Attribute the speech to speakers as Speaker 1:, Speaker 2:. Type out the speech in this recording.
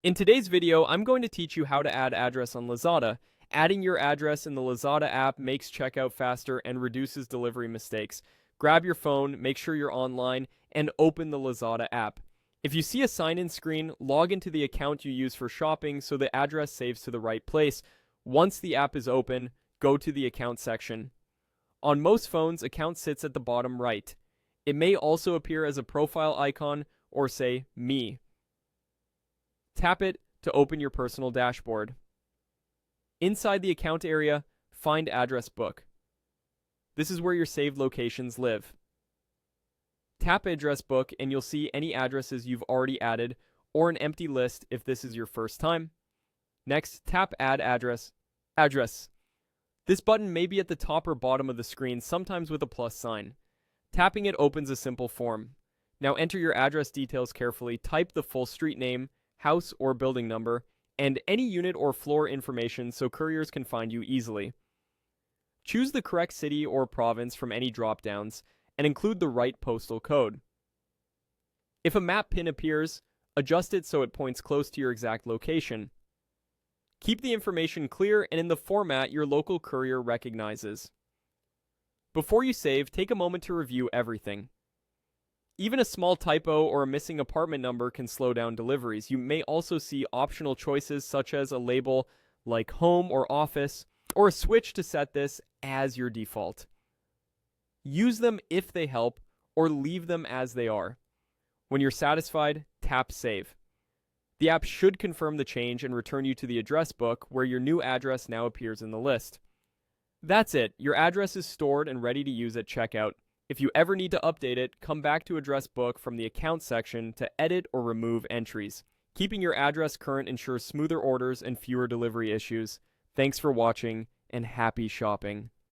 Speaker 1: In today's video, I'm going to teach you how to add address on Lazada. Adding your address in the Lazada app makes checkout faster and reduces delivery mistakes. Grab your phone, make sure you're online, and open the Lazada app. If you see a sign-in screen, log into the account you use for shopping so the address saves to the right place. Once the app is open, go to the account section. On most phones, account sits at the bottom right. It may also appear as a profile icon or say Me. Tap it to open your personal dashboard. Inside the account area, find Address Book. This is where your saved locations live. Tap Address Book and you'll see any addresses you've already added or an empty list if this is your first time. Next, tap Add Address. This button may be at the top or bottom of the screen, sometimes with a plus sign. Tapping it opens a simple form. Now enter your address details carefully, type the full street name, house or building number, and any unit or floor information so couriers can find you easily. Choose the correct city or province from any drop-downs and include the right postal code. If a map pin appears, adjust it so it points close to your exact location. Keep the information clear and in the format your local courier recognizes. Before you save, take a moment to review everything. Even a small typo or a missing apartment number can slow down deliveries. You may also see optional choices such as a label like home or office, or a switch to set this as your default. Use them if they help, or leave them as they are. When you're satisfied, tap Save. The app should confirm the change and return you to the address book where your new address now appears in the list. That's it. Your address is stored and ready to use at checkout. If you ever need to update it, come back to Address Book from the Account section to edit or remove entries. Keeping your address current ensures smoother orders and fewer delivery issues. Thanks for watching, and happy shopping.